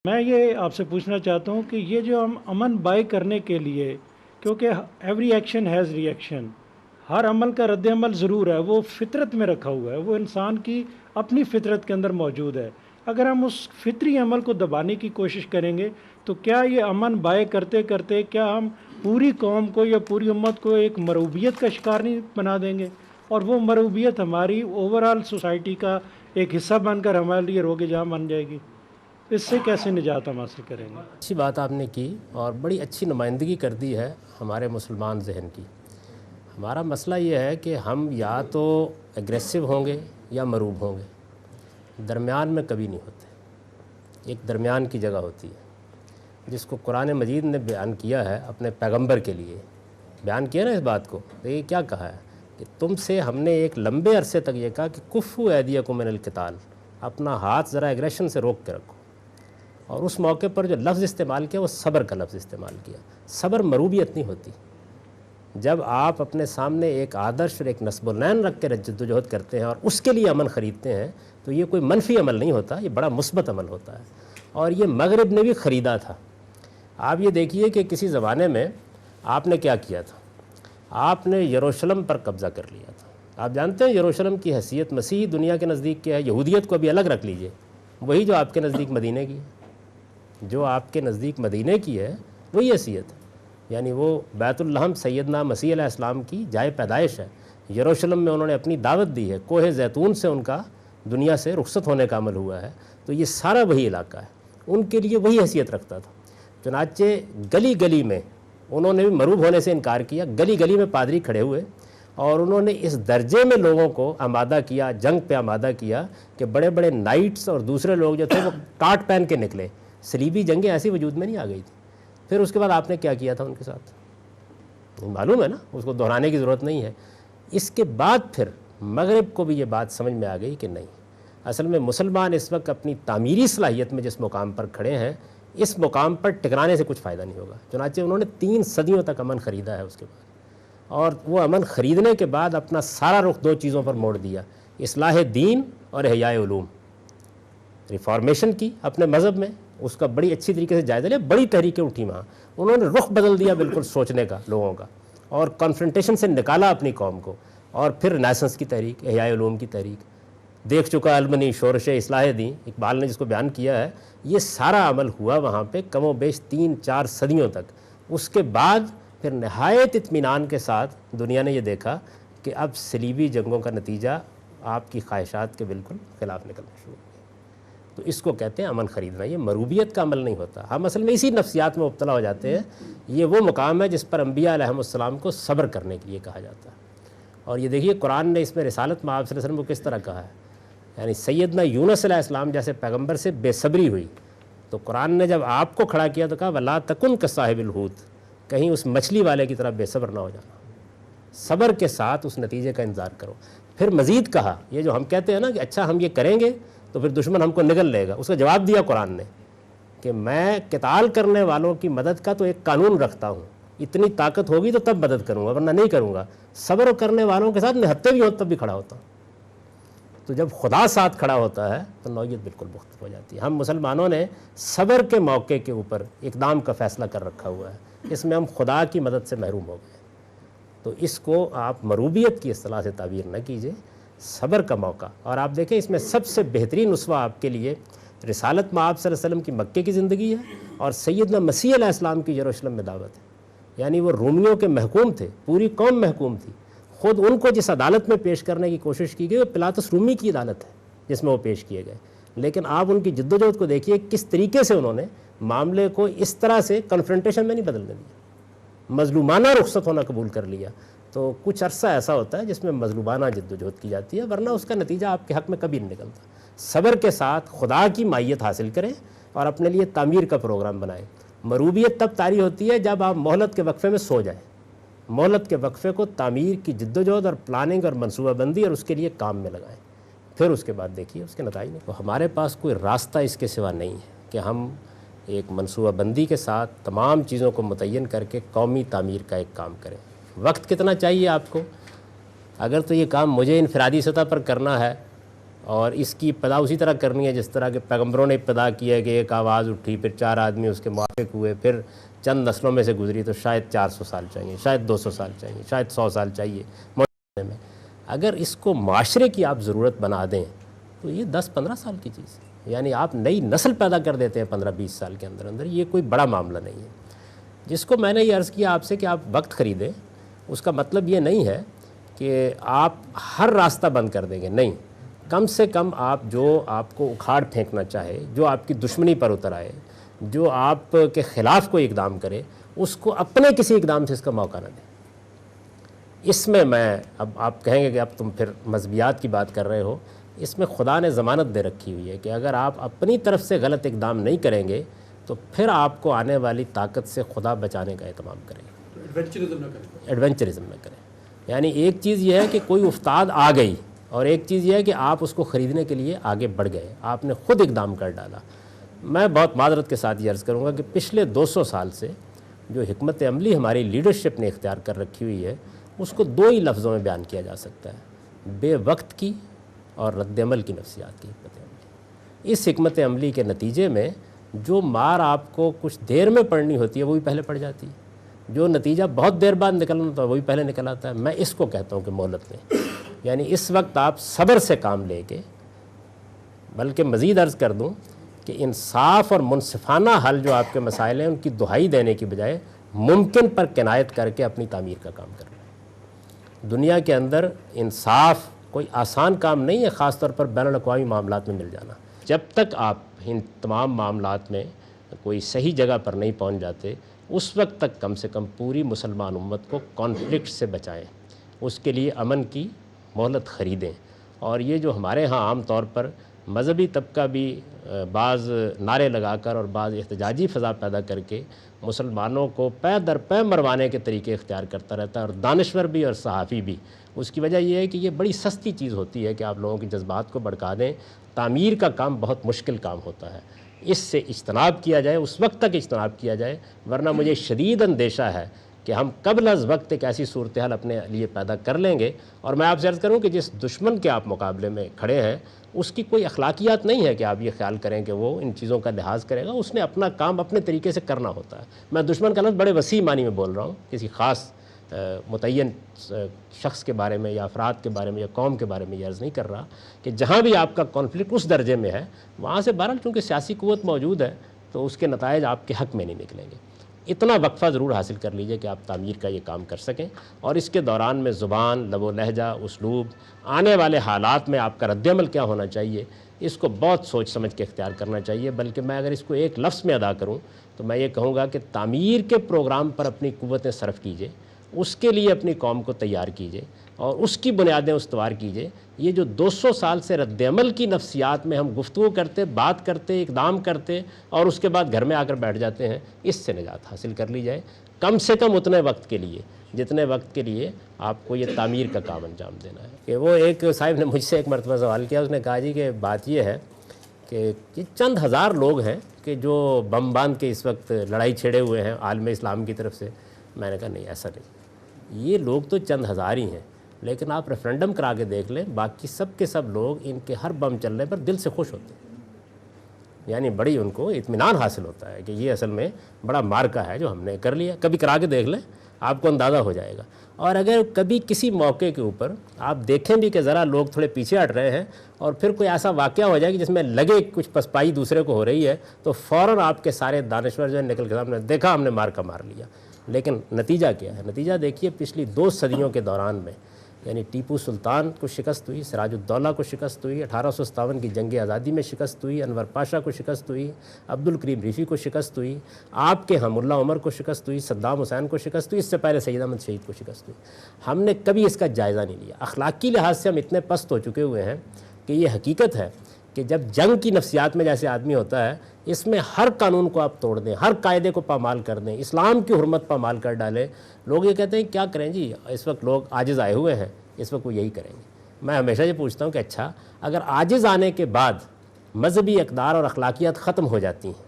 میں یہ آپ سے پوچھنا چاہتا ہوں کہ یہ جو ہم امن بائی کرنے کے لیے، کیونکہ every action has reaction, ہر عمل کا رد عمل ضرور ہے، وہ فطرت میں رکھا ہوا ہے، وہ انسان کی اپنی فطرت کے اندر موجود ہے۔ اگر ہم اس فطری عمل کو دبانے کی کوشش کریں گے تو کیا یہ امن بائی کرتے کرتے کیا ہم پوری قوم کو یا پوری امت کو ایک مرعوبیت کا شکار نہیں بنا دیں گے؟ اور وہ مرعوبیت ہماری اوورآل سوسائٹی کا ایک حصہ بن کر ہمارے لیے روگ جاں بن جائے گی۔ اس سے کیسے نجات ہم حاصل کریں گے؟ اچھی بات آپ نے کی اور بڑی اچھی نمائندگی کر دی ہے ہمارے مسلمان ذہن کی۔ ہمارا مسئلہ یہ ہے کہ ہم یا تو ایگریسو ہوں گے یا مروب ہوں گے، درمیان میں کبھی نہیں ہوتے۔ ایک درمیان کی جگہ ہوتی ہے جس کو قرآن مجید نے بیان کیا ہے اپنے پیغمبر کے لیے، بیان کیا نا اس بات کو۔ دیکھیے کیا کہا ہے کہ تم سے ہم نے ایک لمبے عرصے تک یہ کہا کہ کفو ایدیکم من القتال، اپنا ہاتھ ذرا ایگریشن سے روک کے رکھو، اور اس موقع پر جو لفظ استعمال کیا وہ صبر کا لفظ استعمال کیا۔ صبر مروبیت نہیں ہوتی۔ جب آپ اپنے سامنے ایک آدرش اور ایک نصب العین رکھ کے جد و جہد کرتے ہیں اور اس کے لیے امن خریدتے ہیں تو یہ کوئی منفی عمل نہیں ہوتا، یہ بڑا مثبت عمل ہوتا ہے، اور یہ مغرب نے بھی خریدا تھا۔ آپ یہ دیکھیے کہ کسی زمانے میں آپ نے کیا کیا تھا، آپ نے یروشلم پر قبضہ کر لیا تھا۔ آپ جانتے ہیں یروشلم کی حیثیت مسیحی دنیا کے نزدیک کیا ہے؟ یہودیت کو ابھی الگ رکھ لیجئے، وہی جو آپ کے نزدیک مدینے کی ہے، جو آپ کے نزدیک مدینے کی ہے وہی حیثیت ہے، یعنی وہ بیت الحم سیدنا مسیح علیہ السلام کی جائے پیدائش ہے۔ یروشلم میں انہوں نے اپنی دعوت دی ہے، کوہ زیتون سے ان کا دنیا سے رخصت ہونے کا عمل ہوا ہے، تو یہ سارا وہی علاقہ ہے، ان کے لیے وہی حیثیت رکھتا تھا۔ چنانچہ گلی گلی میں انہوں نے بھی مروب ہونے سے انکار کیا، گلی گلی میں پادری کھڑے ہوئے اور انہوں نے اس درجے میں لوگوں کو آمادہ کیا، جنگ پہ آمادہ کیا کہ بڑے بڑے نائٹس اور دوسرے لوگ جو تھے وہ ٹاٹ پہن کے نکلے۔ صلیبی جنگیں ایسی وجود میں نہیں آ گئی تھی۔ پھر اس کے بعد آپ نے کیا کیا تھا ان کے ساتھ، معلوم ہے نا، اس کو دہرانے کی ضرورت نہیں ہے۔ اس کے بعد پھر مغرب کو بھی یہ بات سمجھ میں آ گئی کہ نہیں، اصل میں مسلمان اس وقت اپنی تعمیری صلاحیت میں جس مقام پر کھڑے ہیں، اس مقام پر ٹکرانے سے کچھ فائدہ نہیں ہوگا۔ چنانچہ انہوں نے 3 صدیوں تک امن خریدا ہے اس کے بعد، اور وہ امن خریدنے کے بعد اپنا سارا رخ 2 چیزوں پر موڑ دیا، اصلاح دین اور احیاء علوم۔ ریفارمیشن کی اپنے مذہب میں، اس کا بڑی اچھی طریقے سے جائزہ لیا، بڑی تحریکیں اٹھی وہاں، انہوں نے رخ بدل دیا بالکل سوچنے کا لوگوں کا، اور کنفرنٹیشن سے نکالا اپنی قوم کو۔ اور پھر رینیسنس کی تحریک، احیاء علوم کی تحریک، دیکھ چکا المنی شورش اصلاح دین، اقبال نے جس کو بیان کیا ہے، یہ سارا عمل ہوا وہاں پہ کم و بیش 3-4 صدیوں تک۔ اس کے بعد پھر نہایت اطمینان کے ساتھ دنیا نے یہ دیکھا کہ اب صلیبی جنگوں کا نتیجہ آپ کی خواہشات کے بالکل خلاف نکلنا شروع ہو گیا۔ تو اس کو کہتے ہیں امن خریدنا، یہ مروبیت کا عمل نہیں ہوتا۔ ہم اصل میں اسی نفسیات میں مبتلا ہو جاتے ہیں۔ یہ وہ مقام ہے جس پر انبیاء علیہ السلام کو صبر کرنے کے لیے کہا جاتا ہے۔ اور یہ دیکھیے قرآن نے اس میں رسالت میں آپ صلی اللہ علیہ وسلم کو کس طرح کہا ہے، یعنی سیدنا یونس علیہ السلام جیسے پیغمبر سے بے صبری ہوئی تو قرآن نے جب آپ کو کھڑا کیا تو کہا وَلَا تَكُنْ كَصَاحِبِ الْحُوتِ، کہیں اس مچھلی والے کی طرح بے صبر نہ ہو جانا، صبر کے ساتھ اس نتیجے کا انتظار کرو۔ پھر مزید کہا، یہ جو ہم کہتے ہیں نا کہ اچھا ہم یہ کریں گے تو پھر دشمن ہم کو نگل لے گا، اس کا جواب دیا قرآن نے کہ میں قتال کرنے والوں کی مدد کا تو ایک قانون رکھتا ہوں، اتنی طاقت ہوگی تو تب مدد کروں گا ورنہ نہیں کروں گا، صبر کرنے والوں کے ساتھ نہتے بھی ہوں تب بھی کھڑا ہوتا ہوں۔ تو جب خدا ساتھ کھڑا ہوتا ہے تو نوعیت بالکل مختلف ہو جاتی ہے۔ ہم مسلمانوں نے صبر کے موقع کے اوپر اقدام کا فیصلہ کر رکھا ہوا ہے، اس میں ہم خدا کی مدد سے محروم ہو گئے۔ تو اس کو آپ مروبیت کی اصطلاح سے تعبیر نہ کیجئے، صبر کا موقع۔ اور آپ دیکھیں اس میں سب سے بہترین اسوہ آپ کے لیے رسالت میں آپ صلی اللہ علیہ وسلم کی مکے کی زندگی ہے اور سیدنا مسیح علیہ السلام کی یروشلم میں دعوت ہے۔ یعنی وہ رومیوں کے محکوم تھے، پوری قوم محکوم تھی، خود ان کو جس عدالت میں پیش کرنے کی کوشش کی گئی وہ پلاطس رومی کی عدالت ہے جس میں وہ پیش کیے گئے، لیکن آپ ان کی جد و جہد کو دیکھیے کس طریقے سے انہوں نے معاملے کو اس طرح سے کنفرنٹیشن میں نہیں بدلنے دیا، مظلومانہ رخصت ہونا قبول کر لیا۔ تو کچھ عرصہ ایسا ہوتا ہے جس میں مظلومانہ جد و جہد کی جاتی ہے، ورنہ اس کا نتیجہ آپ کے حق میں کبھی نہیں نکلتا۔ صبر کے ساتھ خدا کی مائیت حاصل کریں اور اپنے لیے تعمیر کا پروگرام بنائیں۔ مروبیت تب طاری ہوتی ہے جب آپ مہلت کے وقفے میں سو جائیں، مہلت کے وقفے کو تعمیر کی جد و جہد اور پلاننگ اور منصوبہ بندی اور اس کے لیے کام میں لگائیں، پھر اس کے بعد دیکھیے اس کے نتائج نہیں۔ تو ہمارے پاس کوئی راستہ اس کے سوا نہیں ہے کہ ہم ایک منصوبہ بندی کے ساتھ تمام چیزوں کو متعین کر کے قومی تعمیر کا ایک کام کریں۔ وقت کتنا چاہیے آپ کو؟ اگر تو یہ کام مجھے انفرادی سطح پر کرنا ہے اور اس کی ابتدا اسی طرح کرنی ہے جس طرح کہ پیغمبروں نے ابتدا کی ہے کہ ایک آواز اٹھی، پھر 4 آدمی اس کے موافق ہوئے، پھر چند نسلوں میں سے گزری، تو شاید 400 سال چاہیے، شاید 200 سال چاہیے، شاید 100 سال چاہیے میں۔ اگر اس کو معاشرے کی آپ ضرورت بنا دیں تو یہ 10-15 سال کی چیز ہے، یعنی آپ نئی نسل پیدا کر دیتے ہیں 15-20 سال کے اندر اندر، یہ کوئی بڑا معاملہ نہیں ہے۔ جس کو میں نے یہ عرض کیا آپ سے کہ آپ وقت خریدیں، اس کا مطلب یہ نہیں ہے کہ آپ ہر راستہ بند کر دیں گے، نہیں، کم سے کم آپ جو آپ کو اکھاڑ پھینکنا چاہے، جو آپ کی دشمنی پر اتر آئے، جو آپ کے خلاف کوئی اقدام کرے، اس کو اپنے کسی اقدام سے اس کا موقع نہ دیں۔ اس میں اب آپ کہیں گے کہ اب تم پھر مذہبیات کی بات کر رہے ہو، اس میں خدا نے ضمانت دے رکھی ہوئی ہے کہ اگر آپ اپنی طرف سے غلط اقدام نہیں کریں گے تو پھر آپ کو آنے والی طاقت سے خدا بچانے کا اہتمام کرے گا۔ ایڈونچرزم نہ کریں۔ یعنی ایک چیز یہ ہے کہ کوئی افتاد آ گئی، اور ایک چیز یہ ہے کہ آپ اس کو خریدنے کے لیے آگے بڑھ گئے، آپ نے خود اقدام کر ڈالا۔ میں بہت معذرت کے ساتھ یہ عرض کروں گا کہ پچھلے 200 سال سے جو حکمت عملی ہماری لیڈرشپ نے اختیار کر رکھی ہوئی ہے، اس کو 2 ہی لفظوں میں بیان کیا جا سکتا ہے: بے وقت کی اور رد عمل کی نفسیات کی حکمت عملی۔ اس حکمت عملی کے نتیجے میں جو مار آپ کو کچھ دیر میں پڑنی ہوتی ہے وہی پہلے پڑ جاتی ہے، جو نتیجہ بہت دیر بعد نکلنا ہوتا ہے وہی پہلے نکل آتا ہے۔ میں اس کو کہتا ہوں کہ مہلت لیں، یعنی اس وقت آپ صبر سے کام لے کے، بلکہ مزید عرض کر دوں کہ انصاف اور منصفانہ حل جو آپ کے مسائل ہیں ان کی دہائی دینے کی بجائے ممکن پر کنایت کر کے اپنی تعمیر کا کام کرنا ہے۔ دنیا کے اندر انصاف کوئی آسان کام نہیں ہے، خاص طور پر بین الاقوامی معاملات میں مل جانا۔ جب تک آپ ان تمام معاملات میں کوئی صحیح جگہ پر نہیں پہنچ جاتے، اس وقت تک کم سے کم پوری مسلمان امت کو کانفلکٹ سے بچائیں، اس کے لیے امن کی مہلت خریدیں۔ اور یہ جو ہمارے ہاں عام طور پر مذہبی طبقہ بھی بعض نعرے لگا کر اور بعض احتجاجی فضا پیدا کر کے مسلمانوں کو پے در پے مروانے کے طریقے اختیار کرتا رہتا ہے، اور دانشور بھی اور صحافی بھی، اس کی وجہ یہ ہے کہ یہ بڑی سستی چیز ہوتی ہے کہ آپ لوگوں کے جذبات کو بھڑکا دیں۔ تعمیر کا کام بہت مشکل کام ہوتا ہے، اس سے اجتناب کیا جائے، اس وقت تک اجتناب کیا جائے، ورنہ مجھے شدید اندیشہ ہے کہ ہم قبل از وقت ایک ایسی صورتحال اپنے لیے پیدا کر لیں گے۔ اور میں آپ سے عرض کروں کہ جس دشمن کے آپ مقابلے میں کھڑے ہیں اس کی کوئی اخلاقیات نہیں ہے کہ آپ یہ خیال کریں کہ وہ ان چیزوں کا لحاظ کرے گا، اس نے اپنا کام اپنے طریقے سے کرنا ہوتا ہے۔ میں دشمن کا لفظ بڑے وسیع معنی میں بول رہا ہوں، کسی خاص متعین شخص کے بارے میں یا افراد کے بارے میں یا قوم کے بارے میں یہ عرض نہیں کر رہا کہ جہاں بھی آپ کا کانفلکٹ اس درجے میں ہے وہاں سے بہرحال چونکہ سیاسی قوت موجود ہے تو اس کے نتائج آپ کے حق میں نہیں نکلیں گے۔ اتنا وقفہ ضرور حاصل کر لیجئے کہ آپ تعمیر کا یہ کام کر سکیں، اور اس کے دوران میں زبان، لب و لہجہ، اسلوب، آنے والے حالات میں آپ کا رد عمل کیا ہونا چاہیے، اس کو بہت سوچ سمجھ کے اختیار کرنا چاہیے۔ بلکہ میں اگر اس کو ایک لفظ میں ادا کروں تو میں یہ کہوں گا کہ تعمیر کے پروگرام پر اپنی قوتیں صرف کیجئے، اس کے لیے اپنی قوم کو تیار کیجئے اور اس کی بنیادیں استوار کیجئے۔ یہ جو 200 سال سے رد عمل کی نفسیات میں ہم گفتگو کرتے، بات کرتے، اقدام کرتے اور اس کے بعد گھر میں آ کر بیٹھ جاتے ہیں، اس سے نجات حاصل کر لی جائے، کم سے کم اتنے وقت کے لیے جتنے وقت کے لیے آپ کو یہ تعمیر کا کام انجام دینا ہے۔ کہ وہ ایک صاحب نے مجھ سے ایک مرتبہ سوال کیا، اس نے کہا جی کہ بات یہ ہے کہ یہ چند ہزار لوگ ہیں کہ جو بم باندھ کے اس وقت لڑائی چھیڑے ہوئے ہیں عالم اسلام کی طرف سے۔ میں نے کہا نہیں، ایسا نہیں، یہ لوگ تو چند ہزار ہی ہیں، لیکن آپ ریفرینڈم کرا کے دیکھ لیں، باقی سب کے سب لوگ ان کے ہر بم چلنے پر دل سے خوش ہوتے ہیں، یعنی بڑی ان کو اطمینان حاصل ہوتا ہے کہ یہ اصل میں بڑا مارکا ہے جو ہم نے کر لیا۔ کبھی کرا کے دیکھ لیں، آپ کو اندازہ ہو جائے گا۔ اور اگر کبھی کسی موقع کے اوپر آپ دیکھیں بھی کہ ذرا لوگ تھوڑے پیچھے ہٹ رہے ہیں اور پھر کوئی ایسا واقعہ ہو جائے کہ جس میں لگے کچھ پسپائی دوسرے کو ہو رہی ہے، تو فوراً آپ کے سارے دانشور جو ہے نکل کے سامنے دیکھا ہم نے مارکا مار لیا۔ لیکن نتیجہ کیا ہے؟ نتیجہ دیکھیے، پچھلی 2 صدیوں کے دوران میں یعنی ٹیپو سلطان کو شکست ہوئی، سراج الدولہ کو شکست ہوئی، 1857 کی جنگ آزادی میں شکست ہوئی، انور پاشا کو شکست ہوئی، عبد الکریم ریفی کو شکست ہوئی، آپ کے ہم ملا عمر کو شکست ہوئی، صدام حسین کو شکست ہوئی، اس سے پہلے سید احمد شہید کو شکست ہوئی۔ ہم نے کبھی اس کا جائزہ نہیں لیا۔ اخلاقی لحاظ سے ہم اتنے پست ہو چکے ہوئے ہیں کہ یہ حقیقت ہے کہ جب جنگ کی نفسیات میں جیسے آدمی ہوتا ہے، اس میں ہر قانون کو آپ توڑ دیں، ہر قاعدے کو پامال کر دیں، اسلام کی حرمت پامال کر ڈالیں، لوگ یہ کہتے ہیں کیا کریں جی، اس وقت لوگ عاجز آئے ہوئے ہیں، اس وقت وہ یہی کریں گے۔ میں ہمیشہ یہ پوچھتا ہوں کہ اچھا اگر عاجز آنے کے بعد مذہبی اقدار اور اخلاقیات ختم ہو جاتی ہیں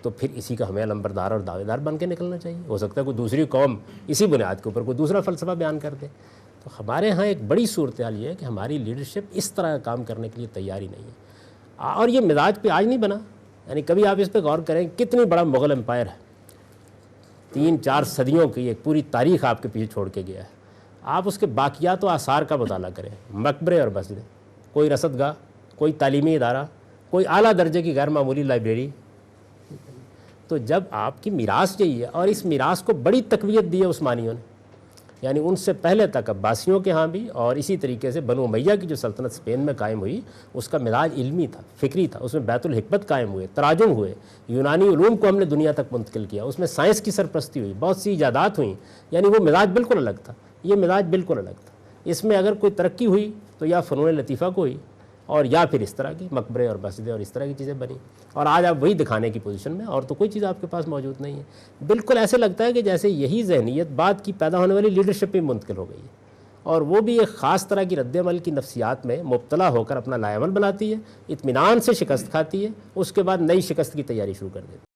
تو پھر اسی کا ہمیں علمبردار اور دعوے دار بن کے نکلنا چاہیے۔ ہو سکتا ہے کوئی دوسری قوم اسی بنیاد کے اوپر کوئی دوسرا فلسفہ بیان کر دے۔ تو ہمارے ہاں ایک بڑی صورتحال یہ ہے کہ ہماری لیڈرشپ اس طرح کا کام کرنے کے لیے تیار ہی نہیں ہے، اور یہ مزاج پہ آج نہیں بنا، یعنی کبھی آپ اس پہ غور کریں کتنی بڑا مغل امپائر ہے، 3-4 صدیوں کی ایک پوری تاریخ آپ کے پیچھے چھوڑ کے گیا ہے، آپ اس کے باقیات و آثار کا مطالعہ کریں، مقبرے اور مسجدیں، کوئی رصد گاہ، کوئی تعلیمی ادارہ، کوئی اعلیٰ درجے کی غیر معمولی لائبریری. تو جب آپ کی میراث یہی ہے، اور اس میراث کو بڑی تقویت دی ہے عثمانیوں نے، یعنی ان سے پہلے تک عباسیوں کے ہاں بھی، اور اسی طریقے سے بنو امیہ کی جو سلطنت اسپین میں قائم ہوئی اس کا مزاج علمی تھا، فکری تھا، اس میں بیت الحکمت قائم ہوئے، تراجم ہوئے، یونانی علوم کو ہم نے دنیا تک منتقل کیا، اس میں سائنس کی سرپرستی ہوئی، بہت سی ایجادات ہوئیں، یعنی وہ مزاج بالکل الگ تھا، یہ مزاج بالکل الگ تھا. اس میں اگر کوئی ترقی ہوئی تو یا فنون لطیفہ کو ہوئی، اور یا پھر اس طرح کی مقبرے اور مسجدیں اور اس طرح کی چیزیں بنی، اور آج آپ وہی دکھانے کی پوزیشن میں، اور تو کوئی چیز آپ کے پاس موجود نہیں ہے. بالکل ایسے لگتا ہے کہ جیسے یہی ذہنیت بعد کی پیدا ہونے والی لیڈرشپ میں منتقل ہو گئی ہے، اور وہ بھی ایک خاص طرح کی رد عمل کی نفسیات میں مبتلا ہو کر اپنا لائے عمل بناتی ہے، اطمینان سے شکست کھاتی ہے، اس کے بعد نئی شکست کی تیاری شروع کر دیتی ہے.